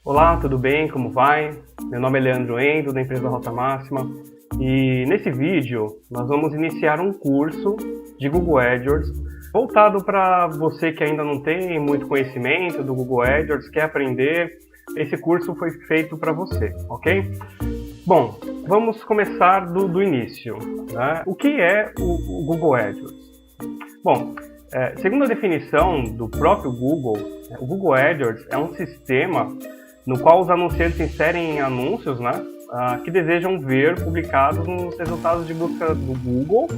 Olá, tudo bem? Como vai? Meu nome é Leandro Endo, da empresa Rota Máxima, e nesse vídeo nós vamos iniciar um curso de Google AdWords voltado para você que ainda não tem muito conhecimento do Google AdWords, quer aprender. Esse curso foi feito para você, ok? Bom, vamos começar do início, né? O que é o Google AdWords? Bom, segundo a definição do próprio Google, o Google AdWords é um sistema no qual os anunciantes inserem anúncios, né, que desejam ver publicados nos resultados de busca do Google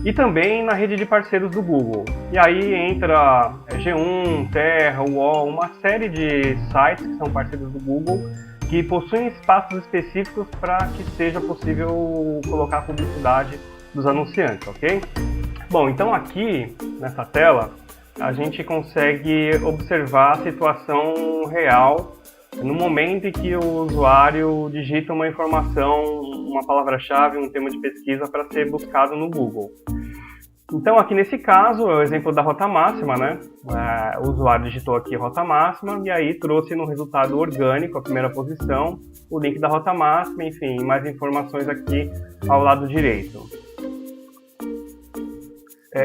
e também na rede de parceiros do Google. E aí entra G1, Terra, UOL, uma série de sites que são parceiros do Google que possuem espaços específicos para que seja possível colocar a publicidade dos anunciantes, ok? Bom, então aqui nessa tela a gente consegue observar a situação real no momento em que o usuário digita uma informação, uma palavra-chave, um tema de pesquisa para ser buscado no Google. Então aqui nesse caso é o exemplo da Rota Máxima, né? O usuário digitou aqui Rota Máxima e aí trouxe no resultado orgânico, a primeira posição, o link da Rota Máxima, enfim, mais informações aqui ao lado direito.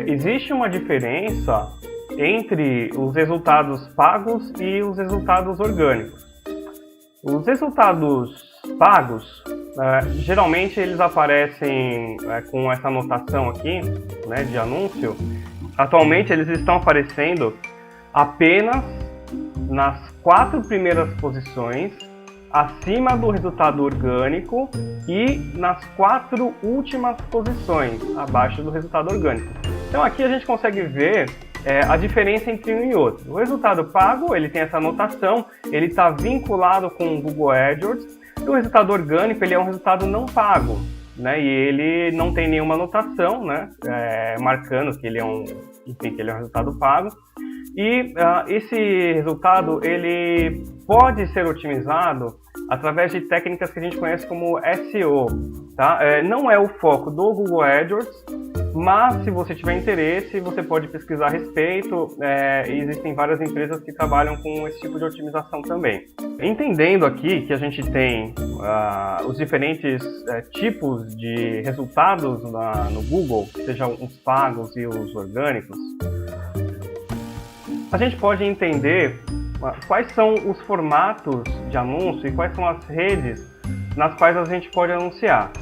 Existe uma diferença entre os resultados pagos e os resultados orgânicos. Os resultados pagos, geralmente eles aparecem com essa anotação aqui, né, de anúncio. Atualmente eles estão aparecendo apenas nas 4 primeiras posições, acima do resultado orgânico e nas 4 últimas posições, abaixo do resultado orgânico. Então aqui a gente consegue ver a diferença entre um e outro. O resultado pago, ele tem essa anotação, ele está vinculado com o Google AdWords, e o resultado orgânico, ele é um resultado não pago, né? E ele não tem nenhuma anotação, né? Marcando que ele é que ele é um resultado pago. E esse resultado, ele pode ser otimizado através de técnicas que a gente conhece como SEO, tá? Não é o foco do Google AdWords, mas se você tiver interesse, você pode pesquisar a respeito, e existem várias empresas que trabalham com esse tipo de otimização também. Entendendo aqui que a gente tem os diferentes tipos de resultados no Google, sejam os pagos e os orgânicos, a gente pode entender quais são os formatos de anúncio e quais são as redes nas quais a gente pode anunciar.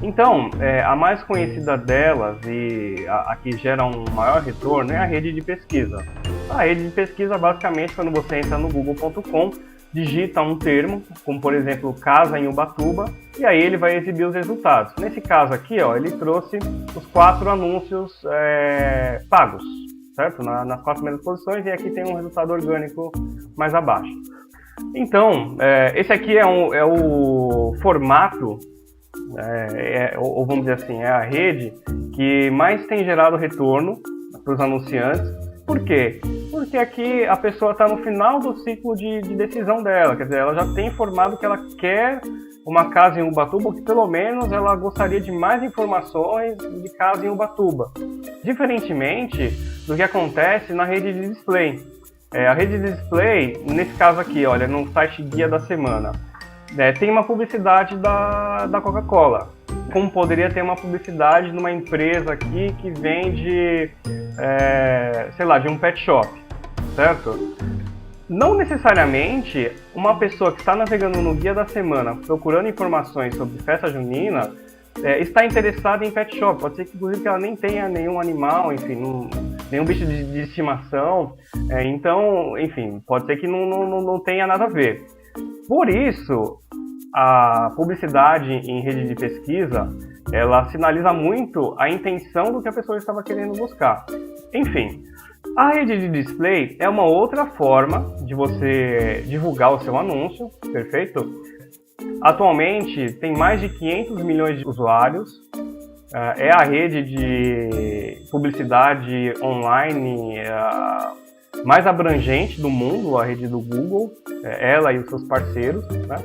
Então, a mais conhecida delas e a que gera um maior retorno é a rede de pesquisa. A rede de pesquisa, basicamente, quando você entra no google.com, digita um termo, como por exemplo, casa em Ubatuba, e aí ele vai exibir os resultados. Nesse caso aqui, ó, ele trouxe os 4 anúncios pagos, certo? Nas 4 primeiras posições, e aqui tem um resultado orgânico mais abaixo. Então, esse aqui é o formato, ou vamos dizer assim, é a rede que mais tem gerado retorno para os anunciantes. Por quê? Porque aqui a pessoa está no final do ciclo de decisão dela, quer dizer, ela já tem informado que ela quer uma casa em Ubatuba, ou que pelo menos ela gostaria de mais informações de casa em Ubatuba. Diferentemente do que acontece na rede de display. A rede de display, nesse caso aqui, olha, no site Guia da Semana, tem uma publicidade da Coca-Cola, como poderia ter uma publicidade numa empresa aqui que vende, sei lá, de um pet shop, certo? Não necessariamente uma pessoa que está navegando no Guia da Semana procurando informações sobre festa junina está interessada em pet shop. Pode ser que, inclusive, ela nem tenha nenhum animal, enfim, nenhum bicho de estimação. Então, enfim, pode ser que não tenha nada a ver. Por isso, a publicidade em rede de pesquisa, ela sinaliza muito a intenção do que a pessoa estava querendo buscar. Enfim, a rede de display é uma outra forma de você divulgar o seu anúncio, perfeito? Atualmente, tem mais de 500 milhões de usuários. É a rede de publicidade online mais abrangente do mundo, a rede do Google, ela e os seus parceiros, né?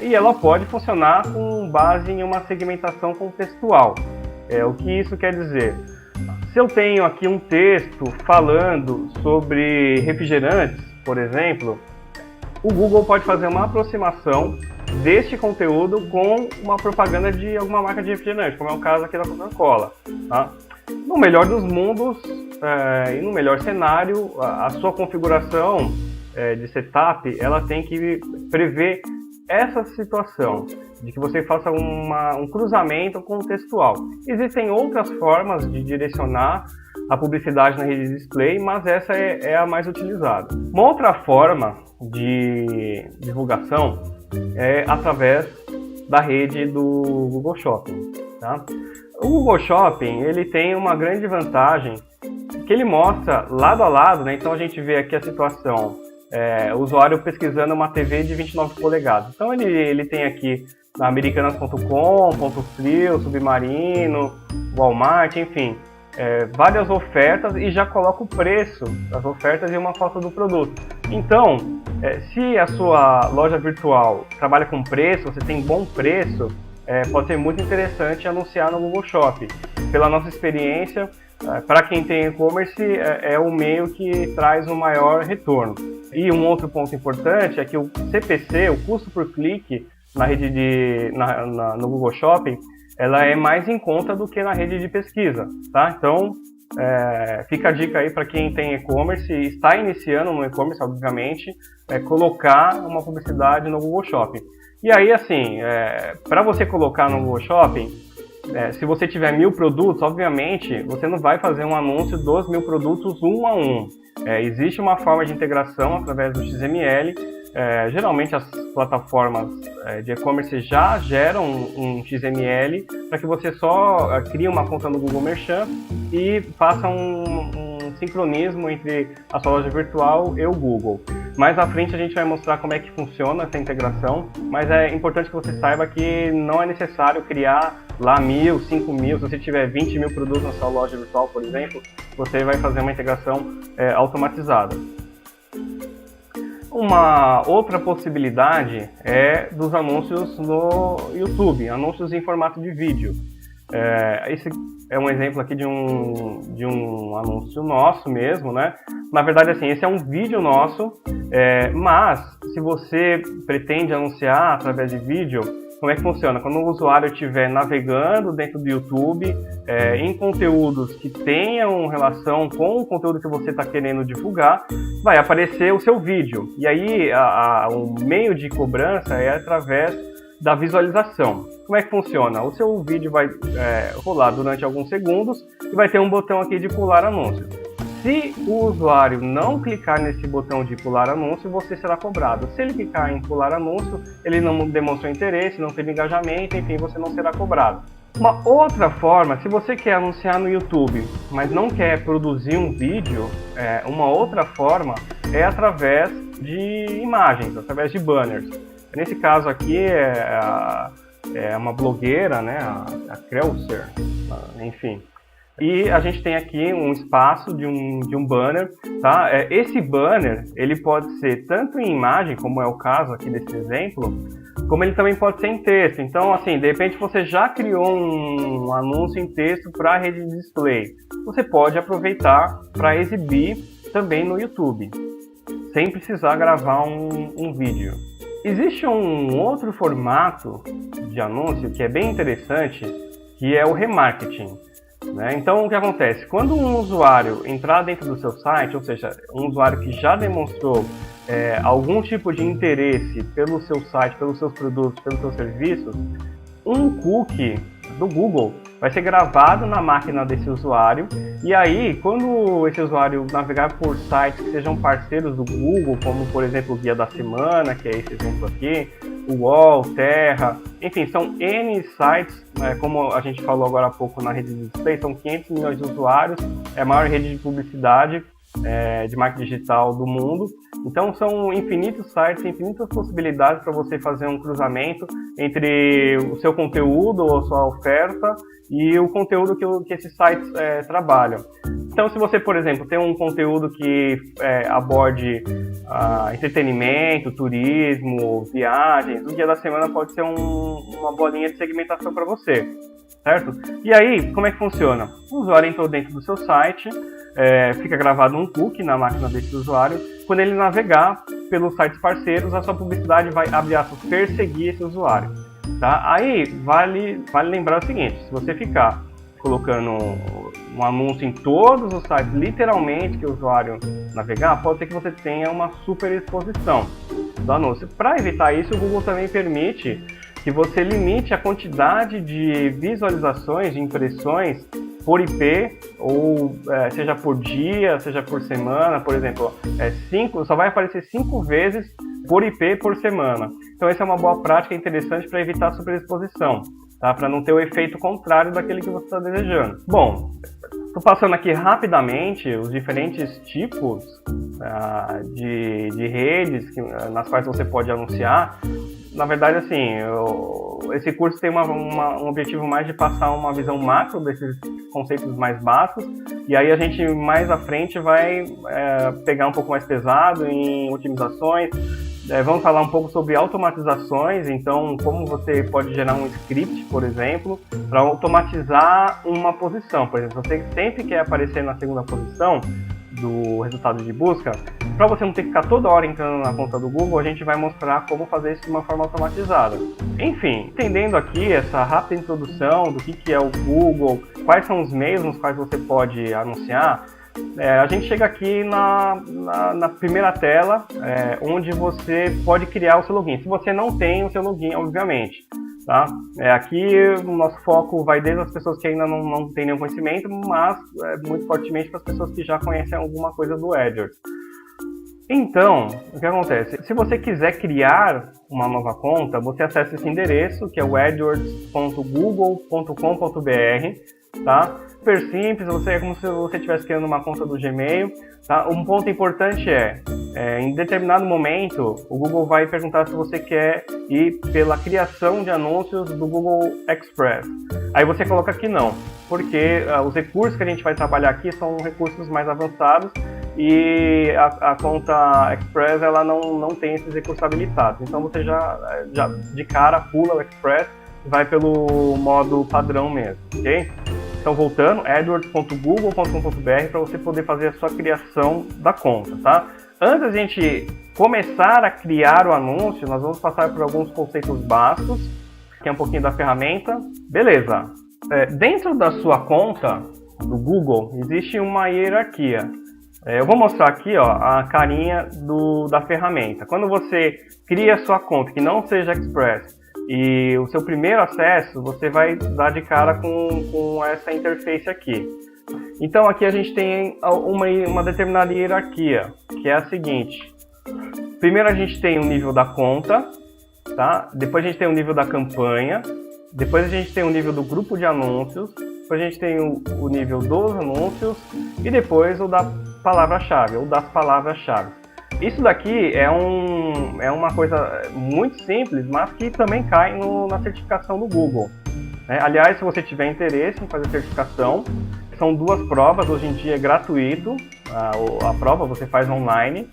E ela pode funcionar com base em uma segmentação contextual. O que isso quer dizer? Se eu tenho aqui um texto falando sobre refrigerantes, por exemplo, o Google pode fazer uma aproximação deste conteúdo com uma propaganda de alguma marca de refrigerante, como é o caso aqui da Coca-Cola. Tá? No melhor dos mundos e no melhor cenário, a sua configuração de setup, ela tem que prever essa situação, de que você faça um cruzamento contextual. Existem outras formas de direcionar a publicidade na rede de display, mas essa é a mais utilizada. Uma outra forma de divulgação é através da rede do Google Shopping. Tá? O Google Shopping ele tem uma grande vantagem que ele mostra lado a lado, né? Então a gente vê aqui a situação, o usuário pesquisando uma TV de 29 polegadas. Então ele tem aqui na Americanas.com, Ponto Frio, Submarino, Walmart, enfim, várias ofertas e já coloca o preço das ofertas e uma foto do produto. Então, se a sua loja virtual trabalha com preço, você tem bom preço, pode ser muito interessante anunciar no Google Shopping. Pela nossa experiência, para quem tem e-commerce, é o meio que traz um maior retorno. E um outro ponto importante é que o CPC, o custo por clique na rede no Google Shopping, ela é mais em conta do que na rede de pesquisa, tá? Então, fica a dica aí para quem tem e-commerce e está iniciando no e-commerce, obviamente, colocar uma publicidade no Google Shopping. E aí, assim, para você colocar no Google Shopping, se você tiver 1000 produtos, obviamente, você não vai fazer um anúncio dos 1000 produtos um a um. Existe uma forma de integração através do XML. Geralmente as plataformas de e-commerce já geram um XML para que você só crie uma conta no Google Merchant e faça um sincronismo entre a sua loja virtual e o Google. Mais à frente a gente vai mostrar como é que funciona essa integração, mas é importante que você saiba que não é necessário criar lá 1000, 5000, se você tiver 20.000 produtos na sua loja virtual, por exemplo, você vai fazer uma integração automatizada. Uma outra possibilidade é dos anúncios no YouTube, anúncios em formato de vídeo. Esse é um exemplo aqui de um anúncio nosso mesmo, né? Na verdade, assim, esse é um vídeo nosso, mas se você pretende anunciar através de vídeo, como é que funciona? Quando o usuário estiver navegando dentro do YouTube, em conteúdos que tenham relação com o conteúdo que você está querendo divulgar, vai aparecer o seu vídeo. E aí, o meio de cobrança é através da visualização. Como é que funciona? O seu vídeo vai rolar durante alguns segundos e vai ter um botão aqui de pular anúncio. Se o usuário não clicar nesse botão de pular anúncio, você será cobrado. Se ele clicar em pular anúncio, ele não demonstrou interesse, não teve engajamento, enfim, você não será cobrado. Uma outra forma, se você quer anunciar no YouTube, mas não quer produzir um vídeo, uma outra forma é através de imagens, através de banners. Nesse caso aqui é uma blogueira, né, a Kreuser, enfim. E a gente tem aqui um espaço de um banner, tá? Esse banner, ele pode ser tanto em imagem, como é o caso aqui desse exemplo, como ele também pode ser em texto. Então, assim, de repente você já criou um anúncio em texto para a rede de display. Você pode aproveitar para exibir também no YouTube, sem precisar gravar um vídeo. Existe um outro formato de anúncio que é bem interessante, que é o remarketing. Então, o que acontece? Quando um usuário entrar dentro do seu site, ou seja, um usuário que já demonstrou algum tipo de interesse pelo seu site, pelos seus produtos, pelos seus serviços, um cookie do Google vai ser gravado na máquina desse usuário, e aí, quando esse usuário navegar por sites que sejam parceiros do Google, como, por exemplo, o Guia da Semana, que é esse exemplo aqui, o UOL, Terra, enfim, são N sites, como a gente falou agora há pouco na rede de display, são 500 milhões de usuários, é a maior rede de publicidade de marketing digital do mundo. Então são infinitos sites, infinitas possibilidades para você fazer um cruzamento entre o seu conteúdo ou a sua oferta e o conteúdo que esses sites trabalham. Então, se você, por exemplo, tem um conteúdo que aborde entretenimento, turismo, viagens, o Dia da Semana pode ser uma bolinha de segmentação para você, certo? E aí, como é que funciona? O usuário entrou dentro do seu site, fica gravado um cookie na máquina desse usuário. Quando ele navegar pelos sites parceiros, a sua publicidade vai, abre aspas, perseguir esse usuário. Tá? Aí vale lembrar o seguinte, se você ficar colocando um anúncio em todos os sites, literalmente, que o usuário navegar, pode ser que você tenha uma super exposição do anúncio. Para evitar isso, o Google também permite que você limite a quantidade de visualizações, de impressões por IP, ou seja por dia, seja por semana, por exemplo, só vai aparecer 5 vezes por IP por semana. Então essa é uma boa prática interessante para evitar a superexposição, tá? Para não ter o efeito contrário daquele que você está desejando. Bom, estou passando aqui rapidamente os diferentes tipos de redes nas quais você pode anunciar. Na verdade, assim, esse curso tem um objetivo mais de passar uma visão macro desses conceitos mais básicos, e aí a gente mais à frente vai pegar um pouco mais pesado em otimizações. Vamos falar um pouco sobre automatizações, então como você pode gerar um script, por exemplo, para automatizar uma posição. Por exemplo, você sempre quer aparecer na segunda posição do resultado de busca, para você não ter que ficar toda hora entrando na conta do Google, a gente vai mostrar como fazer isso de uma forma automatizada. Enfim, entendendo aqui essa rápida introdução do que é o Google, quais são os meios nos quais você pode anunciar, a gente chega aqui na primeira tela, onde você pode criar o seu login. Se você não tem o seu login, obviamente. Tá? Aqui o nosso foco vai desde as pessoas que ainda não têm nenhum conhecimento, mas muito fortemente para as pessoas que já conhecem alguma coisa do AdWords. Então, o que acontece? Se você quiser criar uma nova conta, você acessa esse endereço, que é o adwords.google.com.br, tá? Super simples, é como se você estivesse criando uma conta do Gmail, tá? Um ponto importante em determinado momento, o Google vai perguntar se você quer ir pela criação de anúncios do Google Express. Aí você coloca que não, porque os recursos que a gente vai trabalhar aqui são recursos mais avançados, e a conta Express ela não tem esses recursos habilitados. Então você já de cara pula o Express e vai pelo modo padrão mesmo, ok? Então voltando, adwords.google.com.br para você poder fazer a sua criação da conta, tá? Antes da gente começar a criar o anúncio, nós vamos passar por alguns conceitos básicos, que é um pouquinho da ferramenta. Beleza, dentro da sua conta do Google existe uma hierarquia. Eu vou mostrar aqui a carinha da ferramenta. Quando você cria a sua conta, que não seja Express, e o seu primeiro acesso, você vai dar de cara com essa interface aqui. Então aqui a gente tem uma determinada hierarquia, que é a seguinte. Primeiro a gente tem o nível da conta, tá? Depois a gente tem o nível da campanha, depois a gente tem o nível do grupo de anúncios, depois a gente tem o nível dos anúncios e depois o da palavra-chave, ou das palavras-chave. Isso daqui é uma coisa muito simples, mas que também cai na certificação do Google. Aliás, se você tiver interesse em fazer certificação, são 2 provas, hoje em dia é gratuito, a prova você faz online.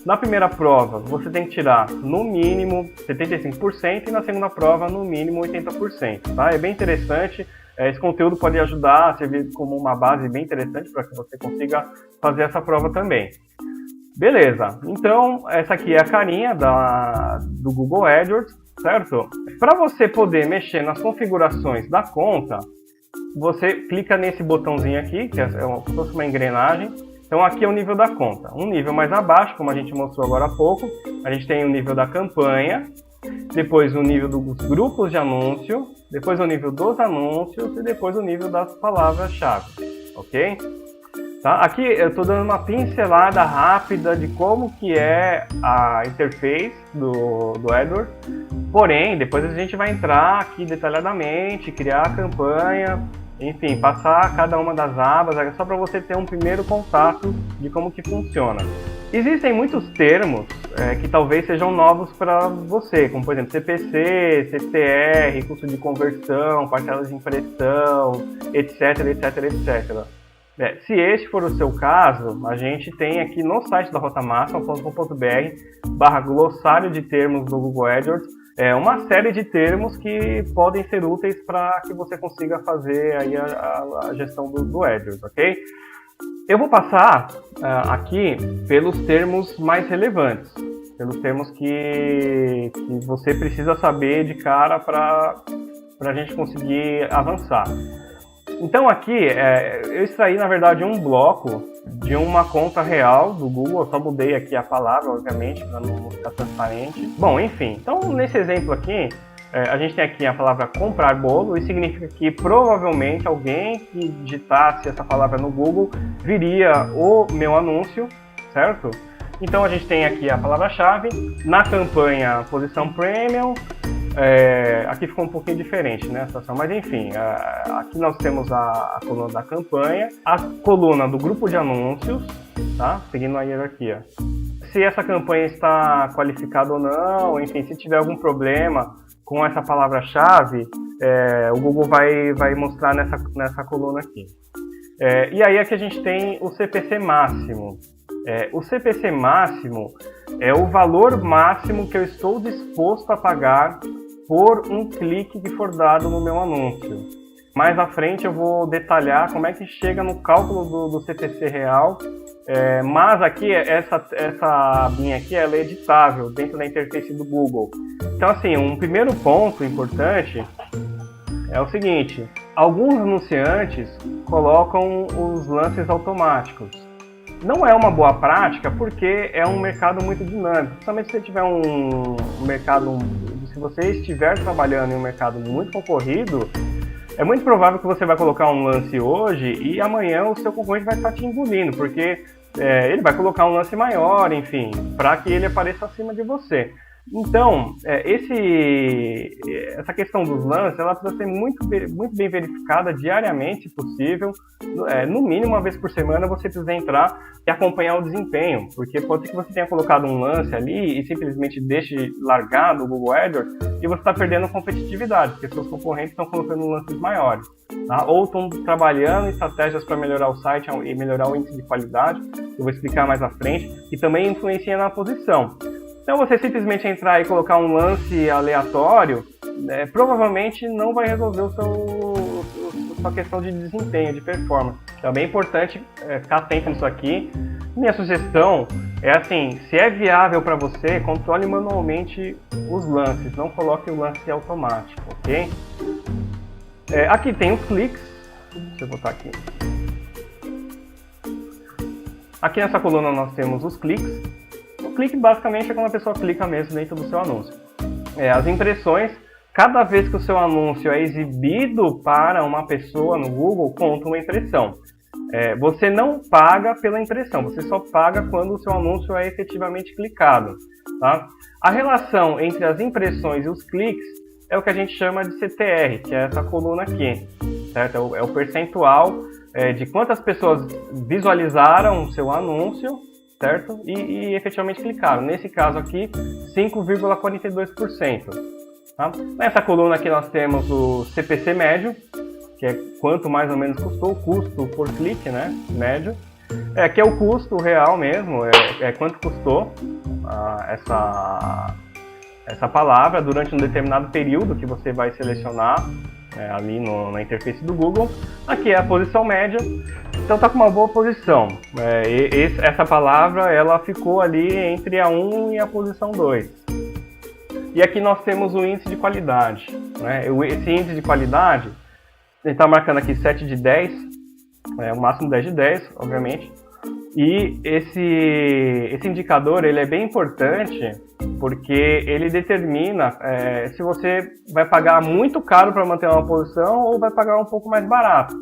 Na primeira prova, você tem que tirar no mínimo 75% e na segunda prova, no mínimo 80%. Tá? É bem interessante. Esse conteúdo pode ajudar a servir como uma base bem interessante para que você consiga fazer essa prova também. Beleza, então essa aqui é a carinha do Google AdWords, certo? Para você poder mexer nas configurações da conta, você clica nesse botãozinho aqui, que é uma engrenagem. Então aqui é o nível da conta. Um nível mais abaixo, como a gente mostrou agora há pouco, a gente tem o nível da campanha, depois o nível dos grupos de anúncio, depois o nível dos anúncios e depois o nível das palavras-chave, ok? Tá? Aqui eu estou dando uma pincelada rápida de como que é a interface do AdWords, porém depois a gente vai entrar aqui detalhadamente, criar a campanha, enfim, passar cada uma das abas, só para você ter um primeiro contato de como que funciona. Existem muitos termos que talvez sejam novos para você, como por exemplo CPC, CTR, custo de conversão, parcelas de impressão, etc, etc, etc. Se este for o seu caso, a gente tem aqui no site da rotamassa.com.br/glossário de termos do Google AdWords uma série de termos que podem ser úteis para que você consiga fazer aí a gestão do AdWords, ok? Eu vou passar aqui pelos termos mais relevantes. pelos termos que você precisa saber de cara para a gente conseguir avançar. Então aqui, eu extraí na verdade um bloco de uma conta real do Google, eu só mudei aqui a palavra, obviamente, para não ficar transparente. Bom, enfim, então nesse exemplo aqui, a gente tem aqui a palavra comprar bolo, e significa que provavelmente alguém que digitasse essa palavra no Google viria o meu anúncio, certo? Então a gente tem aqui a palavra-chave, na campanha posição premium, aqui ficou um pouquinho diferente, né, a situação, mas enfim, aqui nós temos a coluna da campanha, a coluna do grupo de anúncios, tá? Seguindo a hierarquia. Se essa campanha está qualificada ou não, enfim, se tiver algum problema com essa palavra-chave, o Google vai mostrar nessa coluna aqui. E aí aqui a gente tem o CPC máximo. O CPC máximo é o valor máximo que eu estou disposto a pagar por um clique que for dado no meu anúncio. Mais à frente eu vou detalhar como é que chega no cálculo do CPC real, mas aqui essa abinha aqui ela é editável dentro da interface do Google. Então assim, um primeiro ponto importante é o seguinte: alguns anunciantes colocam os lances automáticos. Não é uma boa prática porque é um mercado muito dinâmico. Principalmente se você tiver se você estiver trabalhando em um mercado muito concorrido, é muito provável que você vai colocar um lance hoje e amanhã o seu concorrente vai estar te engolindo, porque ele vai colocar um lance maior, enfim, para que ele apareça acima de você. Então, essa questão dos lances, ela precisa ser muito bem verificada diariamente, se possível. No mínimo, uma vez por semana, você precisa entrar e acompanhar o desempenho, porque pode ser que você tenha colocado um lance ali e simplesmente deixe largado o Google AdWords e você está perdendo competitividade, porque seus concorrentes estão colocando lances maiores, tá? Ou estão trabalhando em estratégias para melhorar o site e melhorar o índice de qualidade, que eu vou explicar mais à frente, e também influencia na posição. Então você simplesmente entrar e colocar um lance aleatório, provavelmente não vai resolver sua questão de desempenho, de performance. Então é bem importante ficar atento nisso aqui. Minha sugestão é assim, se é viável para você, controle manualmente os lances, não coloque o lance automático, ok? Aqui tem os cliques, deixa eu botar aqui. Aqui nessa coluna nós temos os cliques. O clique basicamente é quando a pessoa clica mesmo dentro do seu anúncio. As impressões, cada vez que o seu anúncio é exibido para uma pessoa no Google, conta uma impressão. Você não paga pela impressão, você só paga quando o seu anúncio é efetivamente clicado, tá? A relação entre as impressões e os cliques é o que a gente chama de CTR, que é essa coluna aqui, certo? É o percentual de quantas pessoas visualizaram o seu anúncio, certo? E efetivamente clicaram. Nesse caso aqui, 5,42%. Tá? Nessa coluna aqui nós temos o CPC médio, que é quanto mais ou menos custou, o custo por clique, né? Médio. Que é o custo real mesmo, quanto custou essa palavra durante um determinado período que você vai selecionar ali na interface do Google. Aqui é a posição média. Então está com uma boa posição. Essa palavra ela ficou ali entre a 1 e a posição 2. E aqui nós temos o índice de qualidade. Esse índice de qualidade, ele está marcando aqui 7 de 10, o máximo 10 de 10, obviamente. E esse indicador ele é bem importante porque ele determina se você vai pagar muito caro para manter uma posição ou vai pagar um pouco mais barato.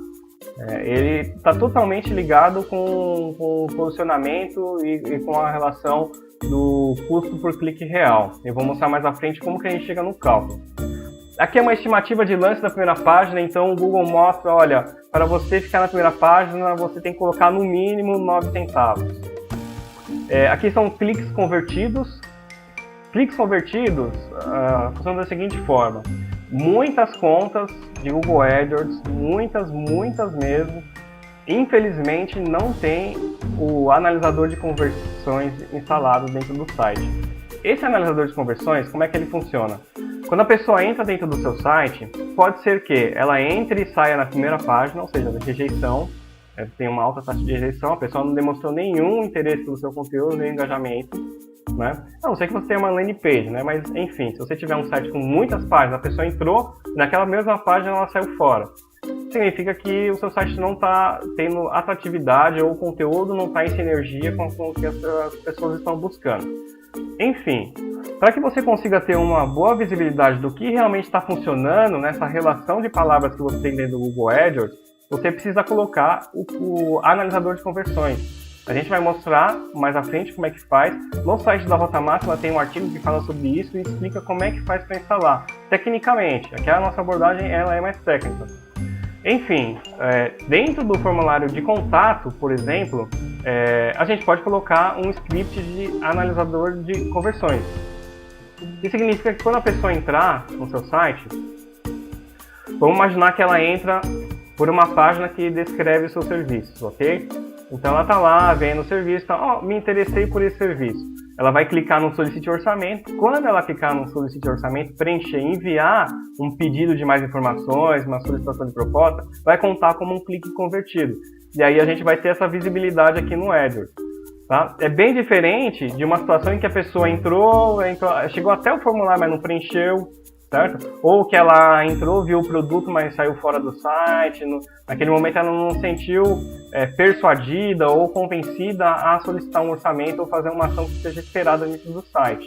Ele está totalmente ligado com o posicionamento e com a relação do custo por clique real. Eu vou mostrar mais à frente como que a gente chega no cálculo. Aqui é uma estimativa de lance da primeira página, então o Google mostra, olha, para você ficar na primeira página, você tem que colocar no mínimo 9 centavos. Aqui são cliques convertidos. Cliques convertidos funcionam da seguinte forma. Muitas contas de Google AdWords, muitas mesmo, infelizmente não tem o analisador de conversões instalado dentro do site. Esse analisador de conversões, como é que ele funciona? Quando a pessoa entra dentro do seu site, pode ser que ela entre e saia na primeira página, ou seja, da rejeição, tem uma alta taxa de rejeição, a pessoa não demonstrou nenhum interesse no seu conteúdo, nem engajamento, né? A não ser que você tenha uma landing page, né? Mas enfim, se você tiver um site com muitas páginas, a pessoa entrou, naquela mesma página ela saiu fora. Significa que o seu site não está tendo atratividade ou o conteúdo não está em sinergia com o que as pessoas estão buscando. Enfim, para que você consiga ter uma boa visibilidade do que realmente está funcionando nessa relação de palavras que você tem dentro do Google AdWords, você precisa colocar o analisador de conversões. A gente vai mostrar mais à frente como é que faz. No site da Rota Máxima tem um artigo que fala sobre isso e explica como é que faz para instalar. Tecnicamente, aqui a nossa abordagem ela é mais técnica. Enfim, dentro do formulário de contato, por exemplo, a gente pode colocar um script de analisador de conversões. Isso significa que quando a pessoa entrar no seu site, vamos imaginar que ela entra por uma página que descreve os seus serviços, ok? Então ela está lá vendo o serviço, me interessei por esse serviço. Ela vai clicar no Solicite Orçamento. Quando ela clicar no Solicite Orçamento, preencher e enviar um pedido de mais informações, uma solicitação de proposta, vai contar como um clique convertido. E aí a gente vai ter essa visibilidade aqui no AdWords. Tá? É bem diferente de uma situação em que a pessoa entrou, chegou até o formulário, mas não preencheu, certo? Ou que ela entrou, viu o produto, mas saiu fora do site. Naquele momento ela não se sentiu persuadida ou convencida a solicitar um orçamento ou fazer uma ação que seja esperada dentro do site.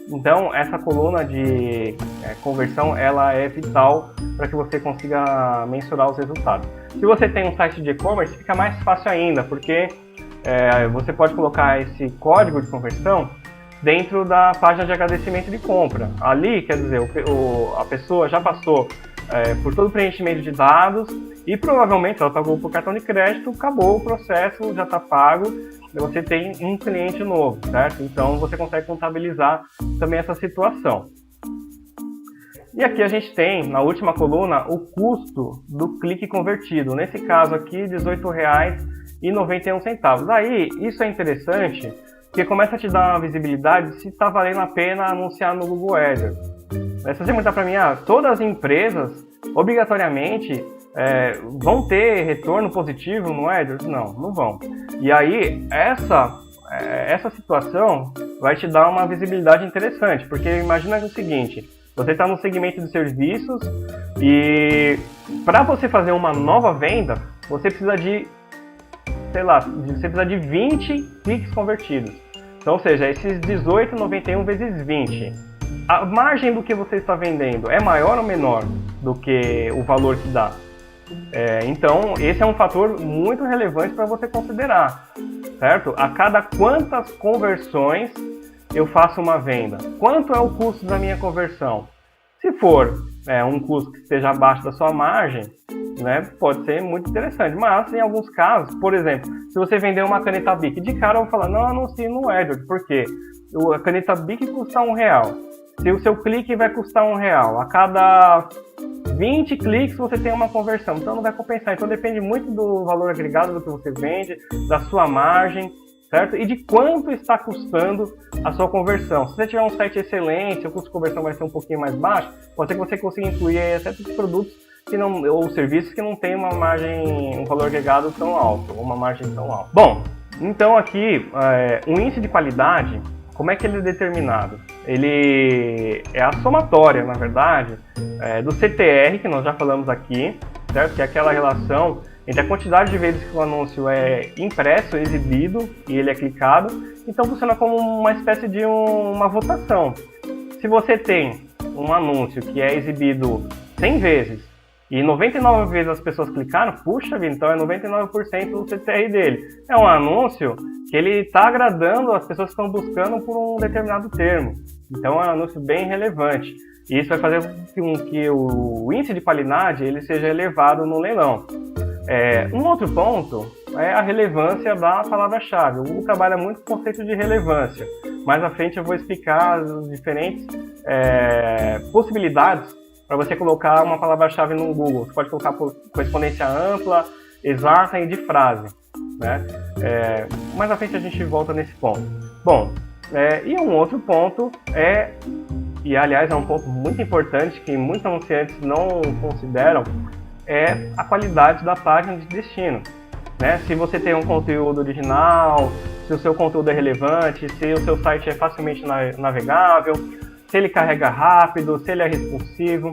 Então, essa coluna de conversão ela é vital para que você consiga mensurar os resultados. Se você tem um site de e-commerce, fica mais fácil ainda, porque você pode colocar esse código de conversão dentro da página de agradecimento de compra. Ali, quer dizer, a pessoa já passou por todo o preenchimento de dados e provavelmente ela pagou por cartão de crédito, acabou o processo, já está pago, você tem um cliente novo, certo? Então você consegue contabilizar também essa situação. E aqui a gente tem, na última coluna, o custo do clique convertido. Nesse caso aqui, R$ 18,91. Aí, isso é interessante, porque começa a te dar uma visibilidade se está valendo a pena anunciar no Google AdWords. Se você perguntar para mim, todas as empresas, obrigatoriamente, vão ter retorno positivo no AdWords? Não vão. E aí, essa situação vai te dar uma visibilidade interessante, porque imagina o seguinte, você está no segmento de serviços e para você fazer uma nova venda, você precisa de, de 20 cliques convertidos. Então, ou seja, esses 18,91 vezes 20. A margem do que você está vendendo é maior ou menor do que o valor que dá? Então, esse é um fator muito relevante para você considerar, certo? A cada quantas conversões eu faço uma venda? Quanto é o custo da minha conversão? Se for um custo que esteja abaixo da sua margem, né, pode ser muito interessante. Mas, em alguns casos, por exemplo, se você vender uma caneta Bic, de cara eu vou falar, não anuncie no AdWords, porque a caneta Bic custa R$1. Se o seu clique vai custar R$1, a cada 20 cliques você tem uma conversão, então não vai compensar. Então depende muito do valor agregado do que você vende, da sua margem, certo? E de quanto está custando a sua conversão. Se você tiver um site excelente, o custo de conversão vai ser um pouquinho mais baixo, pode ser que você consiga incluir certos produtos ou serviços que não tem uma margem, um valor agregado tão alto, ou uma margem tão alta. Bom, então aqui, o índice de qualidade, como é que ele é determinado? Ele é a somatória, na verdade, do CTR, que nós já falamos aqui, certo? Que é aquela relação entre a quantidade de vezes que o anúncio é impresso, exibido e ele é clicado. Então funciona como uma espécie de uma votação. Se você tem um anúncio que é exibido 100 vezes e 99 vezes as pessoas clicaram, puxa vida, então é 99% do CTR dele. É um anúncio que ele está agradando as pessoas que estão buscando por um determinado termo. Então é um anúncio bem relevante. E isso vai fazer com que o índice de qualidade ele seja elevado no leilão. Um outro ponto é a relevância da palavra-chave. O Google trabalha muito com o conceito de relevância. Mais à frente eu vou explicar as diferentes possibilidades para você colocar uma palavra-chave no Google. Você pode colocar por correspondência ampla, exata e de frase, né? Mais à frente a gente volta nesse ponto. Bom, e um outro ponto e aliás é um ponto muito importante que muitos anunciantes não consideram, é a qualidade da página de destino. né? Se você tem um conteúdo original, se o seu conteúdo é relevante, se o seu site é facilmente navegável, se ele carrega rápido, se ele é responsivo,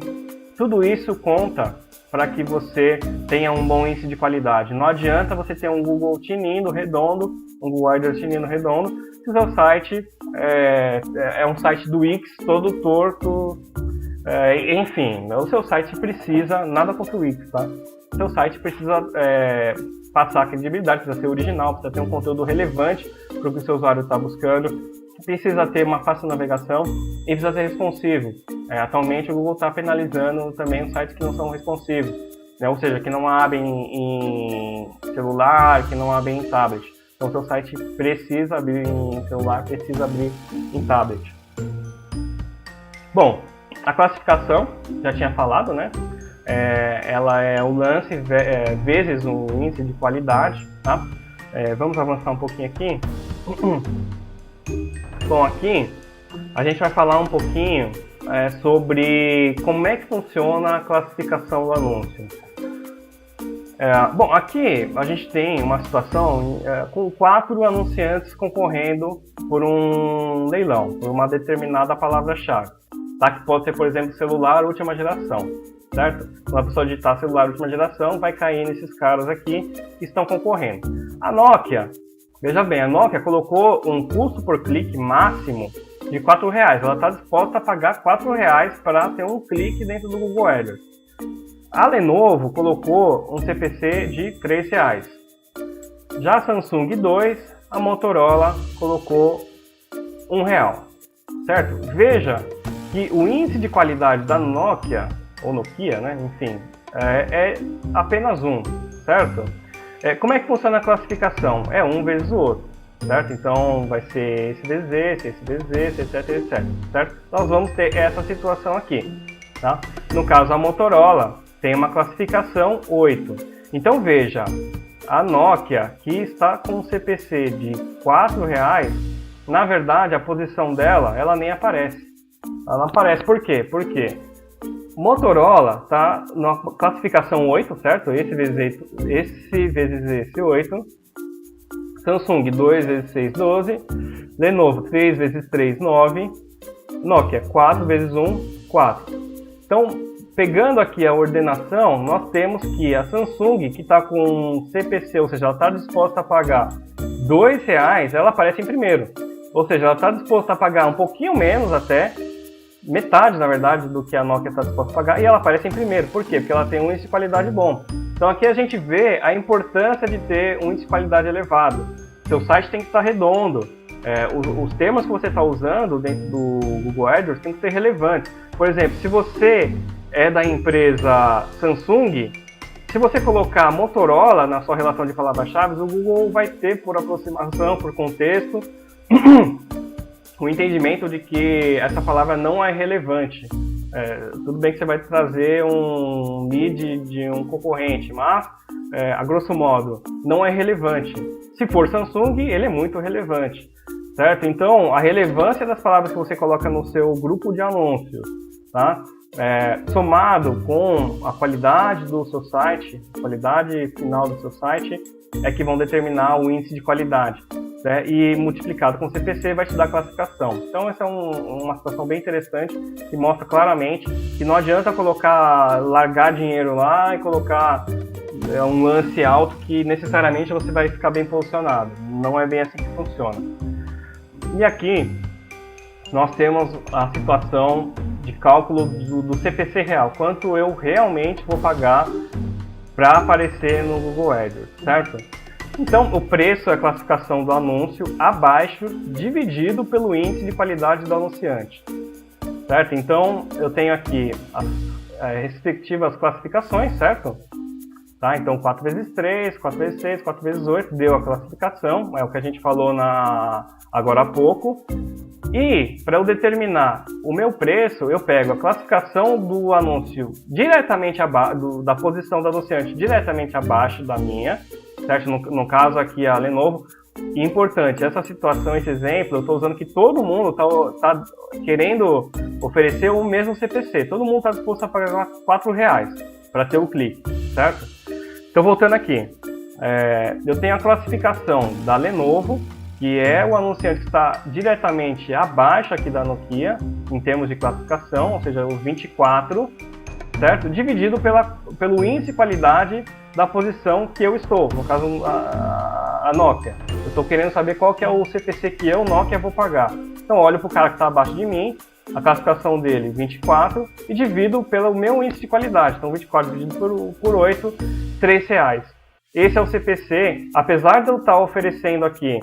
tudo isso conta para que você tenha um bom índice de qualidade. Não adianta você ter um Google tinindo redondo, um Google AdWords tinindo redondo, se o seu site é um site do Wix todo torto, enfim, o seu site precisa, nada contra o Wix, tá? O seu site precisa passar credibilidade, precisa ser original, precisa ter um conteúdo relevante para o que o seu usuário está buscando, precisa ter uma fácil navegação e precisa ser responsivo. Atualmente o Google está penalizando também os sites que não são responsivos, né? Ou seja, que não abrem em celular, que não abrem em tablet. Então o seu site precisa abrir em celular, precisa abrir em tablet. Bom, a classificação, já tinha falado, né? Ela é o lance vezes o índice de qualidade, tá? Vamos avançar um pouquinho aqui. Bom, aqui a gente vai falar um pouquinho sobre como é que funciona a classificação do anúncio. Bom, aqui a gente tem uma situação com 4 anunciantes concorrendo por um leilão, por uma determinada palavra-chave, tá? Que pode ser, por exemplo, celular última geração, certo? Quando a pessoa digitar celular última geração, vai cair nesses caras aqui que estão concorrendo. A Nokia, veja bem, a Nokia colocou um custo por clique máximo de R$4. Ela está disposta a pagar R$4 para ter um clique dentro do Google AdWords. A Lenovo colocou um CPC de R$3. Já a Samsung 2, a Motorola colocou R$1, certo? Veja que o índice de qualidade da Nokia, ou Nokia, né? Enfim, é apenas 1, certo? Como é que funciona a classificação? É um vezes o outro, certo? Então vai ser esse vezes esse vezes esse, etc, etc, certo? Nós vamos ter essa situação aqui, tá? No caso, a Motorola tem uma classificação 8. Então veja, a Nokia, que está com um CPC de R$4, na verdade a posição dela, ela nem aparece. Ela não aparece, por quê? Porque Motorola está na classificação 8, certo? Esse vezes esse 8. Samsung 2 vezes 6, 12. Lenovo 3 vezes 3, 9. Nokia 4 vezes 1, 4. Então, pegando aqui a ordenação, nós temos que a Samsung, que está com CPC, ou seja, ela está disposta a pagar R$2, ela aparece em primeiro. Ou seja, ela está disposta a pagar um pouquinho menos até, metade, na verdade, do que a Nokia está disposta a pagar, e ela aparece em primeiro. Por quê? Porque ela tem um índice de qualidade bom. Então aqui a gente vê a importância de ter um índice de qualidade elevado. Seu site tem que estar redondo. Os termos que você está usando dentro do Google AdWords tem que ser relevantes. Por exemplo, se você é da empresa Samsung, se você colocar Motorola na sua relação de palavras-chave, o Google vai ter, por aproximação, por contexto, o entendimento de que essa palavra não é relevante. Tudo bem que você vai trazer um lead de um concorrente, mas, a grosso modo, não é relevante. Se for Samsung, ele é muito relevante, certo? Então, a relevância das palavras que você coloca no seu grupo de anúncios, tá? Somado com a qualidade do seu site, a qualidade final do seu site, é que vão determinar o índice de qualidade. Né? E multiplicado com o CPC vai te dar a classificação. Então essa é uma situação bem interessante que mostra claramente que não adianta largar dinheiro lá e colocar um lance alto que necessariamente você vai ficar bem posicionado. Não é bem assim que funciona. E aqui nós temos a situação de cálculo do CPC real. Quanto eu realmente vou pagar para aparecer no Google AdWords, certo? Então, o preço é a classificação do anúncio abaixo, dividido pelo índice de qualidade do anunciante, certo? Então, eu tenho aqui as respectivas classificações, certo? Tá? Então, 4 vezes 3, 4 vezes 6, 4 vezes 8, deu a classificação, é o que a gente falou agora há pouco. E, para eu determinar o meu preço, eu pego a classificação do anúncio diretamente abaixo, da posição do anunciante diretamente abaixo da minha, certo? No caso aqui a Lenovo. E importante, essa situação, esse exemplo, eu estou usando que todo mundo está querendo oferecer o mesmo CPC. Todo mundo está disposto a pagar R$4 para ter o clique, certo? Então, voltando aqui. eu tenho a classificação da Lenovo, que é o anunciante que está diretamente abaixo aqui da Nokia, em termos de classificação, ou seja, os 24, certo? Dividido pelo índice de qualidade da posição que eu estou, no caso a Nokia. Eu estou querendo saber qual que é o CPC que eu, Nokia, vou pagar. Então olho para o cara que está abaixo de mim, a classificação dele 24, e divido pelo meu índice de qualidade. Então 24 dividido por 8, R$3. Esse é o CPC, apesar de eu estar oferecendo aqui,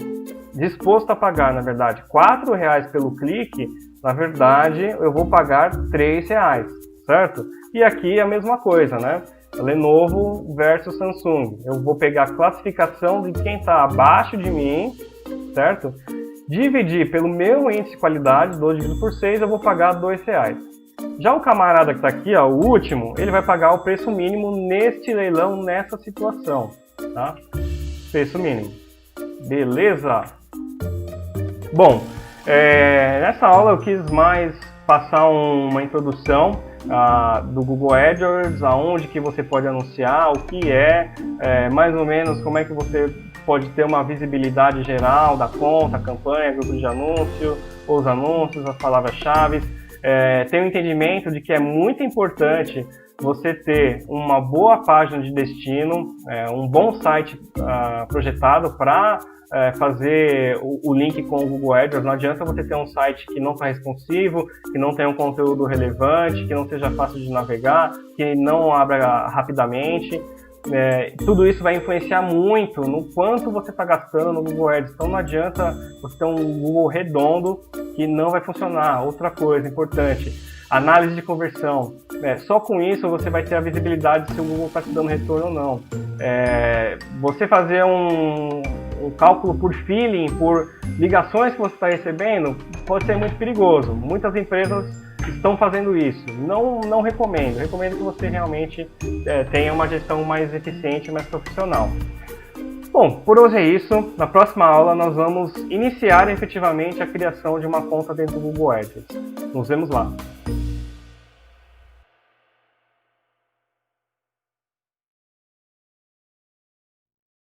disposto a pagar, na verdade, R$4 pelo clique, na verdade eu vou pagar R$3, certo? E aqui é a mesma coisa, né? Lenovo versus Samsung. Eu vou pegar a classificação de quem está abaixo de mim, certo? Dividir pelo meu índice de qualidade, 12 dividido por 6, eu vou pagar R$2. Já o camarada que está aqui, ó, o último, ele vai pagar o preço mínimo neste leilão, nessa situação, tá? Preço mínimo. Beleza? Bom, nessa aula eu quis mais passar uma introdução do Google AdWords, aonde que você pode anunciar, o que mais ou menos como é que você pode ter uma visibilidade geral da conta, campanha, grupo de anúncio, os anúncios, as palavras-chave. Tem um entendimento de que é muito importante você ter uma boa página de destino, um bom site projetado para fazer o link com o Google AdWords. Não adianta você ter um site que não está responsivo, que não tenha um conteúdo relevante, que não seja fácil de navegar, que não abra rapidamente. Tudo isso vai influenciar muito no quanto você está gastando no Google Ads. Então não adianta você ter um Google redondo que não vai funcionar. Outra coisa importante, análise de conversão. Só com isso você vai ter a visibilidade se o Google está te dando retorno ou não. Você fazer um cálculo por feeling, por ligações que você está recebendo, pode ser muito perigoso. Muitas empresas estão fazendo isso. Não recomendo. Recomendo que você realmente tenha uma gestão mais eficiente e mais profissional. Bom, por hoje é isso. Na próxima aula nós vamos iniciar efetivamente a criação de uma conta dentro do Google AdWords. Nos vemos lá.